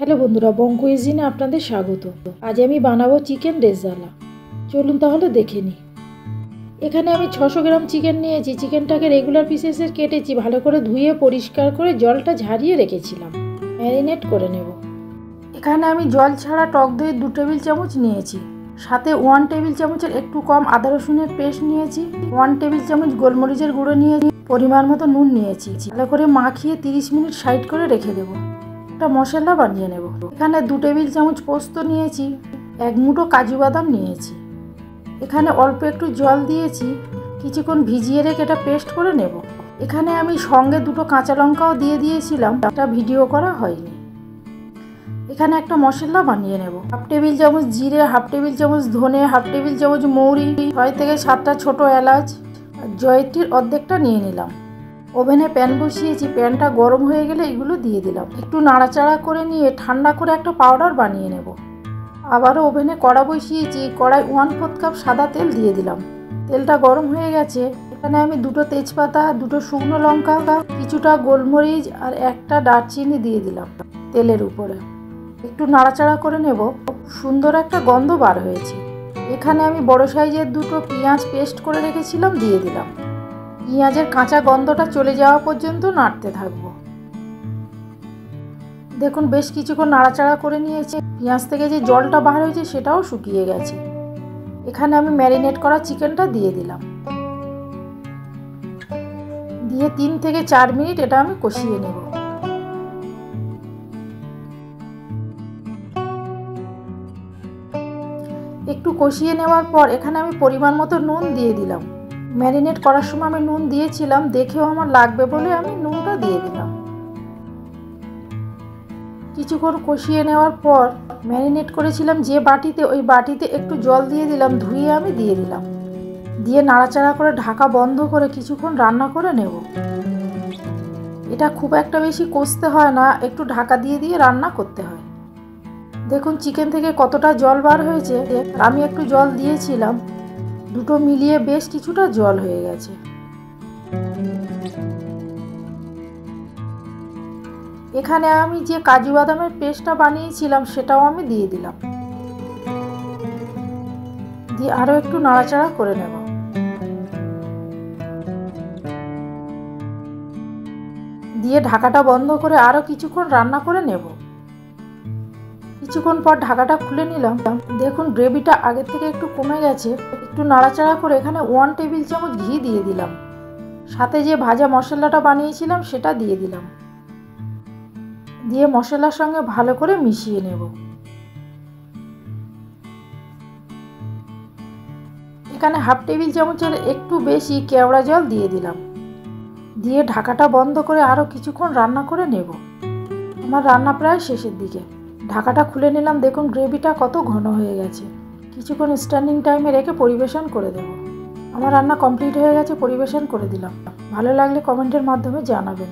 Hello বন্ধুরা, বঙ্গ কুইজিনে আপনাদের স্বাগত। আজ আমি বানাবো চিকেন রেজালা। চলুন তাহলে দেখে নিই। এখানে আমি 600 গ্রাম চিকেন নিয়েছি। চিকেনটাকে রেগুলার পিসেসে কেটেছি, ভালো করে ধুয়ে পরিষ্কার করে জলটা ঝারিয়ে রেখেছিলাম। ম্যারিনেট করে নেব। এখানে আমি জল ছাড়া টক দই 2 টেবিল চামচ নিয়েছি, সাথে 1 টেবিল চামচের একটু কম আদা রসুনের পেস্ট নিয়েছি, 1 টেবিল চামচ গোলমরিচের গুঁড়ো নিয়েছি, পরিমাণ মতো নুন নিয়েছি। ভালো করে মাখিয়ে 30 মিনিট সাইড করে রেখে দেবো। একটা মশলা বানিয়ে নেব। এখানে 2 টেবিল চামচ পোস্ত নিয়েছি, 1 মুঠো কাজু বাদাম নিয়েছি। এখানে অল্প একটু জল দিয়েছি, কিছুক্ষণ ভিজিয়ে রেখে এটা পেস্ট করে নেব। এখানে আমি সঙ্গে 2টো কাঁচা লঙ্কাও দিয়ে দিয়েছিলাম, এটা ভিডিও করা হয়নি। এখানে একটা মশলা বানিয়ে নেব। 1/2 টেবিল চামচ জিরে, 1/2 টেবিল চামচ ধনে, 1/2 টেবিল চামচ মৌরি, 6 থেকে 7টা ছোটো এলাচ আর জয়ত্রীর অর্ধেকটা নিয়ে নিলাম। ওভেনে প্যান বসিয়েছি, প্যানটা গরম হয়ে গেলে এগুলো দিয়ে দিলাম। একটু নাড়াচাড়া করে নিয়ে ঠান্ডা করে একটা পাউডার বানিয়ে নেব। আবারও ওভেনে কড়া বসিয়েছি, কড়াই 1/4 কাপ সাদা তেল দিয়ে দিলাম। তেলটা গরম হয়ে গেছে। এখানে আমি 2টো তেজপাতা, 2টো শুকনো লঙ্কা, কিছুটা গোলমরিচ আর একটা দারচিনি দিয়ে দিলাম তেলের উপরে। একটু নাড়াচাড়া করে নেব। সুন্দর একটা গন্ধ বার হয়েছে। এখানে আমি বড় সাইজের 2টো পেঁয়াজ পেস্ট করে রেখেছিলাম দিয়ে দিলাম। পেঁয়াজের কাঁচা গন্ধটা চলে যাওয়া পর্যন্ত নাড়তে থাকবো। দেখুন বেশ কিছুক্ষণ নাড়াচাড়া করে নিয়েছি। পেঁয়াজ থেকে যে জলটা বার হয়েছে সেটাও শুকিয়ে গেছে। এখানে আমি ম্যারিনেট করা চিকেনটা দিয়ে দিলাম। দিয়ে 3 থেকে 4 মিনিট এটা আমি কষিয়ে নেব। একটু কষিয়ে নেওয়ার পর এখানে আমি পরিমাণ মতো নুন দিয়ে দিলাম। ম্যারিনেট করার সময় আমি নুন দিয়েছিলাম, দেখেও আমার লাগবে বলে আমি নুনটা দিয়ে দিলাম। কিছুক্ষণ কষিয়ে নেওয়ার পর ম্যারিনেট করেছিলাম যে বাটিতে, ওই বাটিতে একটু জল দিয়ে দিলাম, ধুয়ে আমি দিয়ে দিলাম। দিয়ে নাড়াচাড়া করে ঢাকা বন্ধ করে কিছুক্ষণ রান্না করে নেব। এটা খুব একটা বেশি কষতে হয় না, একটু ঢাকা দিয়ে দিয়ে রান্না করতে হয়। দেখুন চিকেন থেকে কতটা জল বার হয়েছে। আমি একটু জল দিয়েছিলাম, দুটো মিলিয়ে বেশ কিছুটা জল হয়ে গেছে। এখানে আমি যে কাজু বাদামের পেস্টটা বানিয়েছিলাম সেটাও আমি দিয়ে দিলাম। দিয়ে আরও একটু নাড়াচাড়া করে নেব। দিয়ে ঢাকাটা বন্ধ করে আরও কিছুক্ষণ রান্না করে নেব। কিছুক্ষণ পর ঢাকাটা খুলে নিলাম। দেখুন গ্রেভিটা আগের থেকে একটু কমে গেছে। একটু নাড়াচাড়া করে এখানে 1 টেবিল চামচ ঘি দিয়ে দিলাম। সাথে যে ভাজা মশলাটা বানিয়েছিলাম সেটা দিয়ে দিলাম। দিয়ে মশলার সঙ্গে ভালো করে মিশিয়ে নেব। এখানে 1/2 টেবিল চামচের একটু বেশি কেওড়া জল দিয়ে দিলাম। দিয়ে ঢাকাটা বন্ধ করে আরও কিছুক্ষণ রান্না করে নেব। আমার রান্না প্রায় শেষের দিকে। ঢাকাটা খুলে নিলাম। দেখুন গ্রেভিটা কত ঘন হয়ে গেছে। কিছুক্ষণ স্ট্যান্ডিং টাইমে রেখে পরিবেশন করে দেব। আমার রান্না কমপ্লিট হয়ে গেছে, পরিবেশন করে দিলাম। ভালো লাগলে কমেন্টের মাধ্যমে জানাবেন।